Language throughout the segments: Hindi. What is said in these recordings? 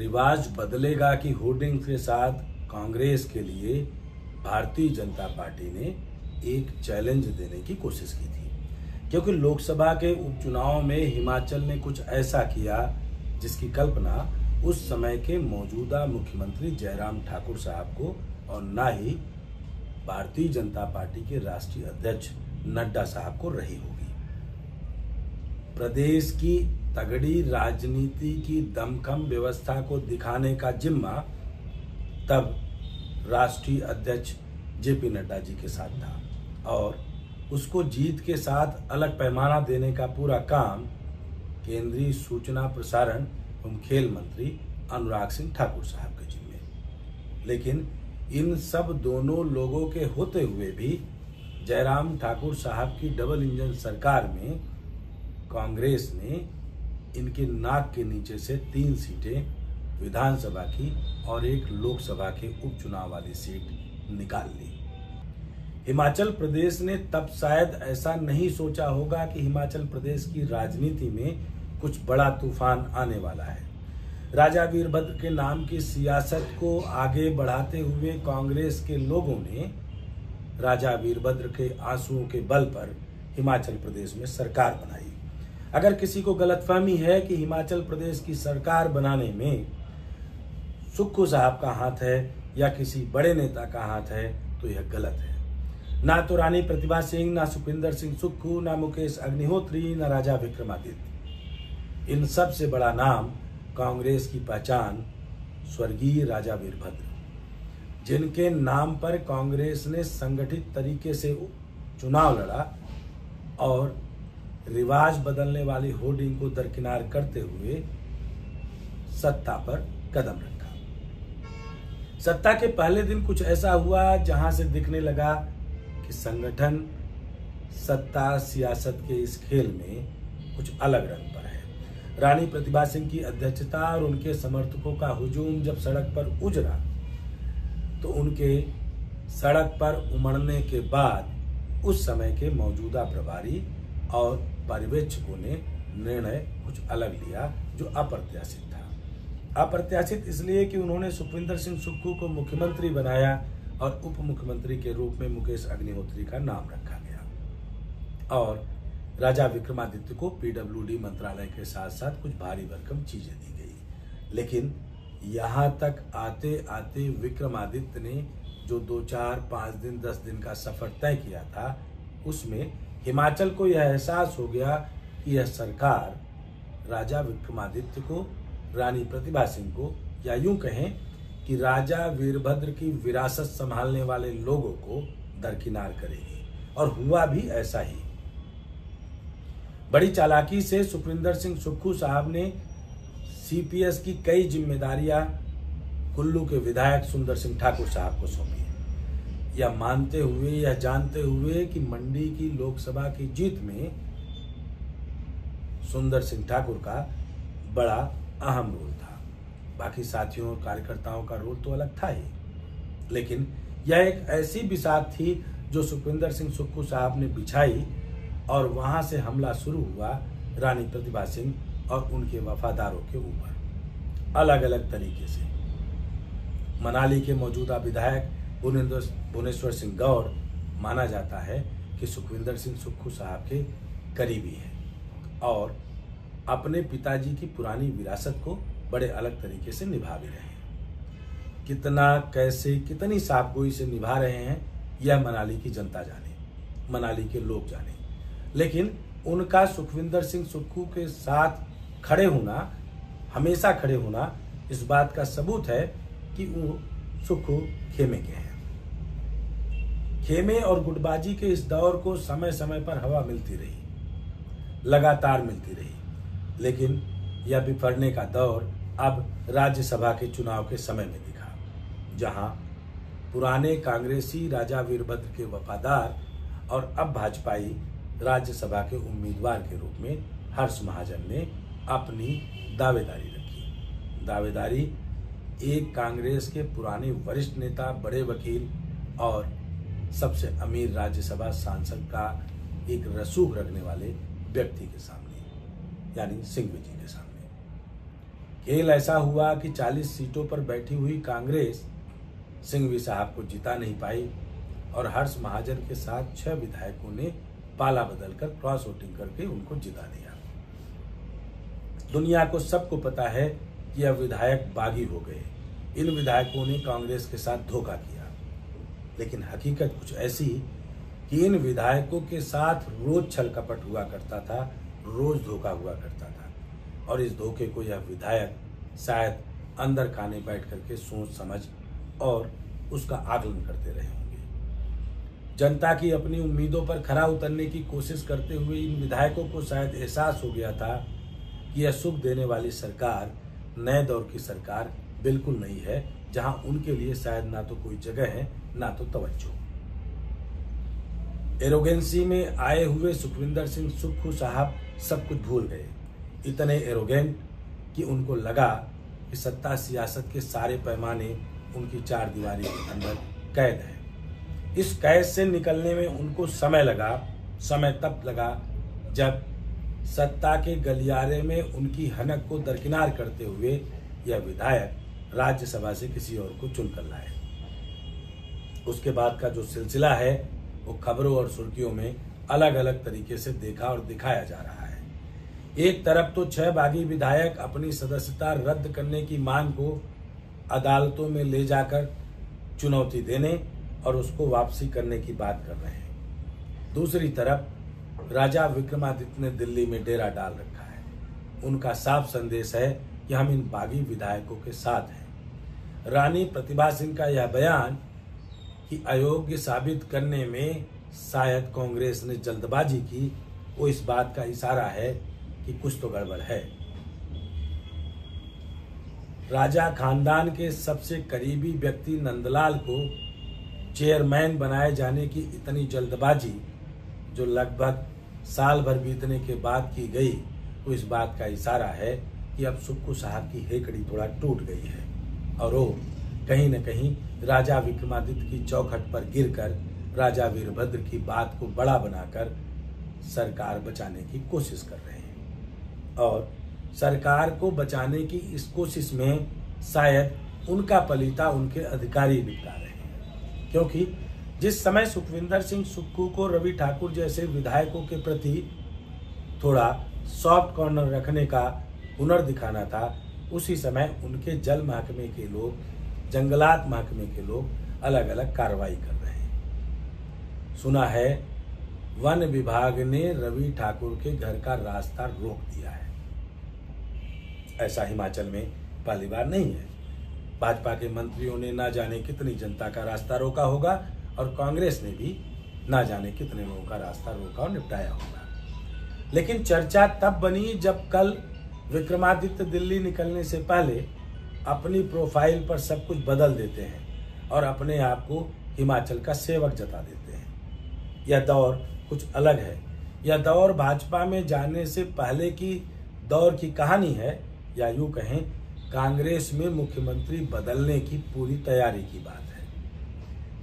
रिवाज बदलेगा की होर्डिंग के साथ कांग्रेस के लिए भारतीय जनता पार्टी ने एक चैलेंज देने की कोशिश की थी, क्योंकि लोकसभा के उपचुनाव में हिमाचल ने कुछ ऐसा किया जिसकी कल्पना उस समय के मौजूदा मुख्यमंत्री जयराम ठाकुर साहब को और न ही भारतीय जनता पार्टी के राष्ट्रीय अध्यक्ष नड्डा साहब को रही होगी। प्रदेश की तगड़ी राजनीति की दमखम व्यवस्था को दिखाने का जिम्मा तब राष्ट्रीय अध्यक्ष जेपी नड्डा जी के साथ था और उसको जीत के साथ अलग पैमाना देने का पूरा काम केंद्रीय सूचना प्रसारण एवं खेल मंत्री अनुराग सिंह ठाकुर साहब के जिम्मे। लेकिन इन सब दोनों लोगों के होते हुए भी जयराम ठाकुर साहब की डबल इंजन सरकार में कांग्रेस ने इनके नाक के नीचे से 3 सीटें विधानसभा की और एक लोकसभा के उपचुनाव वाली सीट निकाल ली। हिमाचल प्रदेश ने तब शायद ऐसा नहीं सोचा होगा कि हिमाचल प्रदेश की राजनीति में कुछ बड़ा तूफान आने वाला है। राजा वीरभद्र के नाम की सियासत को आगे बढ़ाते हुए कांग्रेस के लोगों ने राजा वीरभद्र के आंसुओं के बल पर हिमाचल प्रदेश में सरकार बनाई। अगर किसी को गलतफहमी है कि हिमाचल प्रदेश की सरकार बनाने में सुक्खू साहब का हाथ है या किसी बड़े नेता का हाथ है तो यह गलत है। ना तो रानी प्रतिभा सिंह, ना सुखविंदर सिंह सुक्खू, ना मुकेश अग्निहोत्री, ना राजा विक्रमादित्य। इन सब से बड़ा नाम कांग्रेस की पहचान स्वर्गीय राजा वीरभद्र, जिनके नाम पर कांग्रेस ने संगठित तरीके से चुनाव लड़ा और रिवाज बदलने वाली होर्डिंग को दरकिनार करते हुए सत्ता पर कदम रखा। सत्ता के पहले दिन कुछ ऐसा हुआ जहां से दिखने लगा कि संगठन सत्ता सियासत के इस खेल में कुछ अलग रंग पर है। रानी प्रतिभा सिंह की अध्यक्षता और उनके समर्थकों का हुजूम जब सड़क पर उजड़ा तो उनके सड़क पर उमड़ने के बाद उस समय के मौजूदा प्रभारी और पर्यवेक्षकों ने निर्णय कुछ अलग लिया जो अप्रत्याशित था। अप्रत्याशित इसलिए कि उन्होंने सुखविंदर सिंह सुक्खू को मुख्यमंत्री बनाया और उप मुख्यमंत्री के रूप में मुकेश अग्निहोत्री का नाम रखा गया और राजा विक्रमादित्य को पीडब्ल्यूडी मंत्रालय के साथ साथ कुछ भारी भरकम चीजें दी गई। लेकिन यहाँ तक आते आते विक्रमादित्य ने जो 2, 4, 5 दिन 10 दिन का सफर तय किया था उसमें हिमाचल को यह एहसास हो गया कि यह सरकार राजा विक्रमादित्य को, रानी प्रतिभा सिंह को, या यूं कहें कि राजा वीरभद्र की विरासत संभालने वाले लोगों को दरकिनार करेगी। और हुआ भी ऐसा ही। बड़ी चालाकी से सुखविंदर सिंह सुक्खू साहब ने सीपीएस की कई जिम्मेदारियां कुल्लू के विधायक सुंदर सिंह ठाकुर साहब को सौंपी, यह मानते हुए, यह जानते हुए कि मंडी की लोकसभा की जीत में सुंदर सिंह ठाकुर का बड़ा अहम रोल था। बाकी साथियों और कार्यकर्ताओं का रोल तो अलग था ही, लेकिन यह एक ऐसी बिसात थी जो सुखविंदर सिंह सुक्खू साहब ने बिछाई और वहां से हमला शुरू हुआ रानी प्रतिभा सिंह और उनके वफादारों के ऊपर अलग अलग तरीके से। मनाली के मौजूदा विधायक भुवनेश्वर सिंह गौड़ माना जाता है कि सुखविंदर सिंह सुक्खू साहब के करीबी है और अपने पिताजी की पुरानी विरासत को बड़े अलग तरीके से निभा भी रहे हैं। कितना, कैसे, कितनी साफगोई से निभा रहे हैं यह मनाली की जनता जाने, मनाली के लोग जाने। लेकिन उनका सुखविंदर सिंह सुक्खू के साथ खड़े होना, हमेशा खड़े होना, इस बात का सबूत है कि वो सुक्खू खेमे के हैं। खेमे और गुटबाजी के इस दौर को समय समय पर हवा मिलती रही, लगातार मिलती रही, लेकिन यह बिफरने का दौर अब राज्यसभा के चुनाव के समय में दिखा, जहां पुराने कांग्रेसी राजा वीरभद्र के वफादार और अब भाजपाई राज्यसभा के उम्मीदवार के रूप में हर्ष महाजन ने अपनी दावेदारी रखी। दावेदारी एक कांग्रेस के पुराने वरिष्ठ नेता, बड़े वकील और सबसे अमीर राज्यसभा सांसद का एक रसूख रखने वाले व्यक्ति के सामने, यानी सिंघवी जी के सामने। खेल ऐसा हुआ कि 40 सीटों पर बैठी हुई कांग्रेस सिंघवी साहब को जिता नहीं पाई और हर्ष महाजन के साथ 6 विधायकों ने पाला बदलकर क्रॉस वोटिंग करके उनको जिता दिया। दुनिया को सबको पता है कि अब विधायक बागी हो गए। इन विधायकों ने कांग्रेस के साथ धोखा किया, लेकिन हकीकत कुछ ऐसी कि इन विधायकों के साथ रोज छल कपट हुआ करता था, रोज धोखा हुआ करता था और इस धोखे को यह विधायक शायद अंदर खाने बैठ करके सोच समझ और उसका आकलन करते रहे होंगे। जनता की अपनी उम्मीदों पर खरा उतरने की कोशिश करते हुए इन विधायकों को शायद एहसास हो गया था कि यह सुख देने वाली सरकार नए दौर की सरकार बिल्कुल नहीं है, जहां उनके लिए शायद ना तो कोई जगह है ना तो तवज्जो। एरोगेंसी में आए हुए सुखविंदर सिंह सुक्खू साहब सब कुछ भूल गए। इतने एरोगेंट कि उनको लगा कि सत्ता सियासत के सारे पैमाने उनकी 4 दीवारी के अंदर कैद है। इस कैद से निकलने में उनको समय तब लगा जब सत्ता के गलियारे में उनकी हनक को दरकिनार करते हुए यह विधायक राज्यसभा से किसी और को चुनकर लाए। उसके बाद का जो सिलसिला है वो खबरों और सुर्खियों में अलग अलग तरीके से देखा और दिखाया जा रहा है। एक तरफ तो 6 बागी विधायक अपनी सदस्यता रद्द करने की मांग को अदालतों में ले जाकर चुनौती देने और उसको वापसी करने की बात कर रहे हैं। दूसरी तरफ राजा विक्रमादित्य ने दिल्ली में डेरा डाल रखा है। उनका साफ संदेश है कि हम इन बागी विधायकों के साथ हैं। रानी प्रतिभा सिंह का यह बयान कि अयोग्य साबित करने में शायद कांग्रेस ने जल्दबाजी की, वो इस बात का इशारा है कि कुछ तो गड़बड़ है। राजा खानदान के सबसे करीबी व्यक्ति नंदलाल को चेयरमैन बनाए जाने की इतनी जल्दबाजी जो लगभग साल भर बीतने के बाद की गई, तो इस बात का इशारा है कि अब सुक्खू साहब की हेकड़ी थोड़ा टूट गई है और वो कहीं न कहीं राजा विक्रमादित्य की चौखट पर गिरकर राजा वीरभद्र की बात को बड़ा बनाकर सरकार बचाने की कोशिश कर रहे हैं। और सरकार को बचाने की इस कोशिश में शायद उनका पलीता उनके अधिकारी निपटा रहे हैं, क्योंकि जिस समय सुखविंदर सिंह सुक्खू को रवि ठाकुर जैसे विधायकों के प्रति थोड़ा सॉफ्ट कॉर्नर रखने का हुनर दिखाना था, उसी समय उनके जल महकमे के लोग, जंगलात महकमे के लोग अलग अलग कार्रवाई कर रहे हैं। सुना है वन विभाग ने रवि ठाकुर के घर का रास्ता रोक दिया है। ऐसा हिमाचल में पहली बार नहीं है। भाजपा के मंत्रियों ने ना जाने कितनी जनता का रास्ता रोका होगा और कांग्रेस ने भी ना जाने कितने लोगों का रास्ता रोका और निपटाया होगा। लेकिन चर्चा तब बनी जब कल विक्रमादित्य दिल्ली निकलने से पहले अपनी प्रोफाइल पर सब कुछ बदल देते हैं और अपने आप को हिमाचल का सेवक जता देते हैं। यह दौर कुछ अलग है। यह दौर भाजपा में जाने से पहले की दौर की कहानी है, या यूं कहें कांग्रेस में मुख्यमंत्री बदलने की पूरी तैयारी की बात है।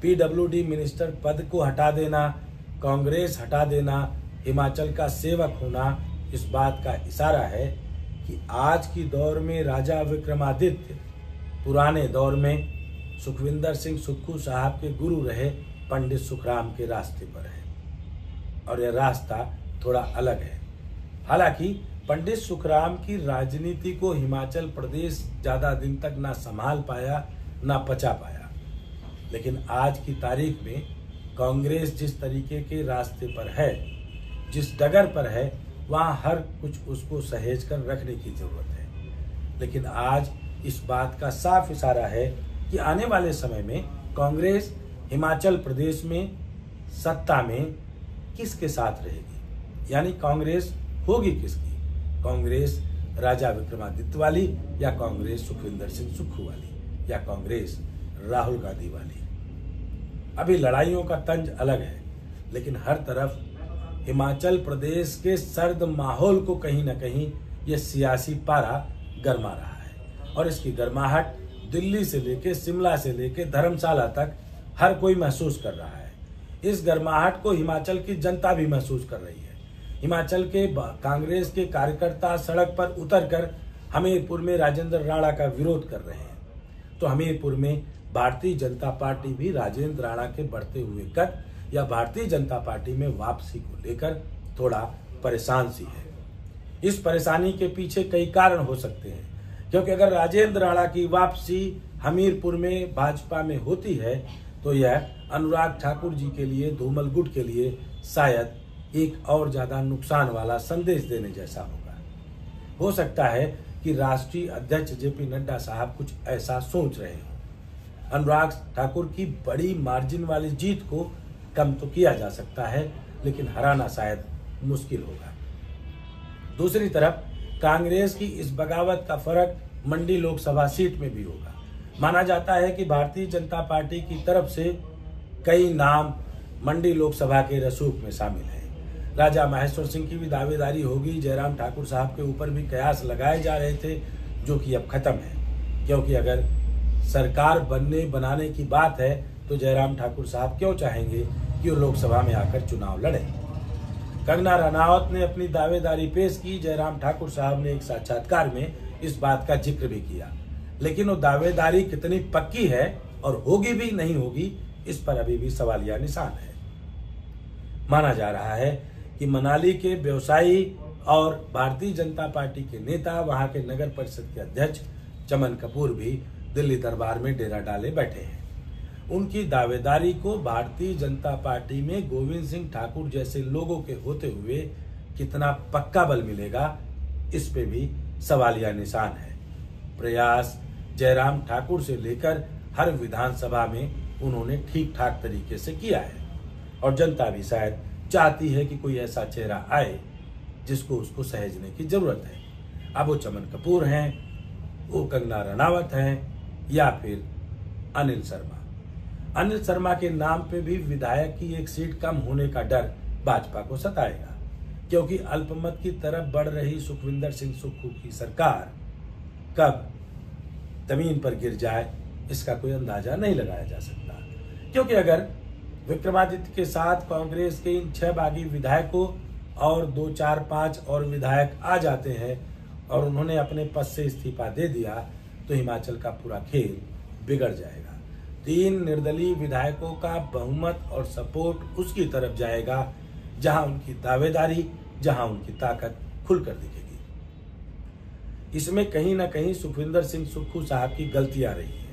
पीडब्ल्यूडी मिनिस्टर पद को हटा देना, कांग्रेस हटा देना, हिमाचल का सेवक होना, इस बात का इशारा है कि आज की दौर में राजा विक्रमादित्य पुराने दौर में सुखविंदर सिंह सुक्खू साहब के गुरु रहे पंडित सुखराम के रास्ते पर है और यह रास्ता थोड़ा अलग है। हालांकि पंडित सुखराम की राजनीति को हिमाचल प्रदेश ज्यादा दिन तक ना संभाल पाया ना पचा पाया, लेकिन आज की तारीख में कांग्रेस जिस तरीके के रास्ते पर है, जिस डगर पर है, वहां हर कुछ उसको सहेज कर रखने की जरूरत है। लेकिन आज इस बात का साफ इशारा है कि आने वाले समय में कांग्रेस हिमाचल प्रदेश में सत्ता में किसके साथ रहेगी, यानी कांग्रेस होगी किसकी, कांग्रेस राजा विक्रमादित्य वाली या कांग्रेस सुखविंदर सिंह सुक्खू वाली या कांग्रेस राहुल गांधी वाली। अभी लड़ाइयों का तंज अलग है, लेकिन हर तरफ हिमाचल प्रदेश के सर्द माहौल को कहीं न कहीं ये सियासी पारा गरमा रहा है और इसकी गर्माहट दिल्ली से लेके शिमला से लेके धर्मशाला तक हर कोई महसूस कर रहा है। इस गर्माहट को हिमाचल की जनता भी महसूस कर रही है। हिमाचल के कांग्रेस के कार्यकर्ता सड़क पर उतरकर हमीरपुर में राजेंद्र राणा का विरोध कर रहे हैं, तो हमीरपुर में भारतीय जनता पार्टी भी राजेंद्र राणा के बढ़ते हुए कद या भारतीय जनता पार्टी में वापसी को लेकर थोड़ा परेशान सी है। इस परेशानी के पीछे कई कारण हो सकते हैं, क्योंकि अगर राजेंद्र राणा की वापसी हमीरपुर में भाजपा में होती है तो यह अनुराग ठाकुर जी के लिए, धूमल गुट के लिए शायद एक और ज्यादा नुकसान वाला संदेश देने जैसा होगा। हो सकता है कि राष्ट्रीय अध्यक्ष जेपी नड्डा साहब कुछ ऐसा सोच रहे हो। अनुराग ठाकुर की बड़ी मार्जिन वाली जीत को कम तो किया जा सकता है, लेकिन हराना शायद मुश्किल होगा। दूसरी तरफ कांग्रेस की इस बगावत का फर्क मंडी लोकसभा सीट में भी होगा। माना जाता है कि भारतीय जनता पार्टी की तरफ से कई नाम मंडी लोकसभा के रसूख में शामिल हैं। राजा महेश्वर सिंह की भी दावेदारी होगी। जयराम ठाकुर साहब के ऊपर भी कयास लगाए जा रहे थे, जो कि अब खत्म है, क्योंकि अगर सरकार बनाने की बात है तो जयराम ठाकुर साहब क्यों चाहेंगे कि वो लोकसभा में आकर चुनाव लड़े। कंगना रनावत ने अपनी दावेदारी पेश की। जयराम ठाकुर साहब ने एक साक्षात्कार में इस बात का जिक्र भी किया, लेकिन वो दावेदारी कितनी पक्की है और होगी भी नहीं होगी, इस पर अभी भी सवालिया निशान है। माना जा रहा है कि मनाली के व्यवसायी और भारतीय जनता पार्टी के नेता, वहां के नगर परिषद के अध्यक्ष चमन कपूर भी दिल्ली दरबार में डेरा डाले बैठे हैं। उनकी दावेदारी को भारतीय जनता पार्टी में गोविंद सिंह ठाकुर जैसे लोगों के होते हुए कितना पक्का बल मिलेगा, इस पे भी सवालिया निशान है। प्रयास जयराम ठाकुर से लेकर हर विधानसभा में उन्होंने ठीक ठाक तरीके से किया है, और जनता भी शायद चाहती है कि कोई ऐसा चेहरा आए जिसको उसको सहेजने की जरूरत है। अब वो चमन कपूर हैं, वो कंगना रनावत हैं, या फिर अनिल शर्मा। अनिल शर्मा के नाम पे भी विधायक की एक सीट कम होने का डर भाजपा को सताएगा, क्योंकि अल्पमत की तरफ बढ़ रही सुखविंदर सिंह सुक्खू की सरकार कब जमीन पर गिर जाए, इसका कोई अंदाजा नहीं लगाया जा सकता। क्योंकि अगर विक्रमादित्य के साथ कांग्रेस के इन 6 बागी विधायकों और 2, 4, 5 और विधायक आ जाते हैं और उन्होंने अपने पद से इस्तीफा दे दिया, तो हिमाचल का पूरा खेल बिगड़ जाएगा। 3 निर्दलीय विधायकों का बहुमत और सपोर्ट उसकी तरफ जाएगा जहां उनकी दावेदारी, जहां उनकी ताकत खुलकर दिखेगी। इसमें कहीं ना कहीं सुखविंदर सिंह सुक्खू साहब की गलतियां रही है।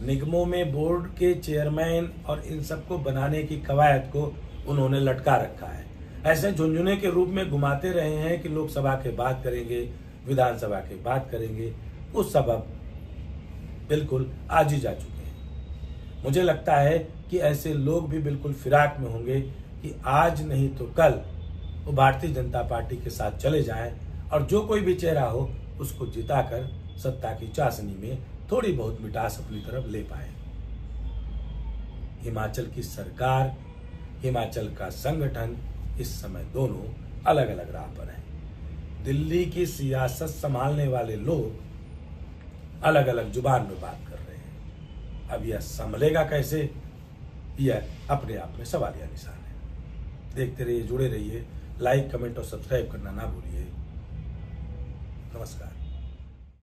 निगमों में बोर्ड के चेयरमैन और इन सबको बनाने की कवायद को उन्होंने लटका रखा है। ऐसे झुंझुने के रूप में घुमाते रहे हैं कि लोकसभा के बात करेंगे, विधानसभा के बात करेंगे। वो सबब बिल्कुल आज ही जा चुके हैं। मुझे लगता है कि ऐसे लोग भी बिल्कुल फिराक में होंगे कि आज नहीं तो कल वो भारतीय जनता पार्टी के साथ चले जाएं और जो कोई भी चेहरा हो उसको जिताकर सत्ता की चाशनी में थोड़ी बहुत मिठास अपनी तरफ ले पाए। हिमाचल की सरकार, हिमाचल का संगठन इस समय दोनों अलग अलग राह पर हैं। दिल्ली की सियासत संभालने वाले लोग अलग अलग जुबान में बात कर रहे हैं। अब यह संभलेगा कैसे, यह अपने आप में सवालिया निशान है। देखते रहिए, जुड़े रहिए, लाइक, कमेंट और सब्सक्राइब करना ना भूलिए। नमस्कार।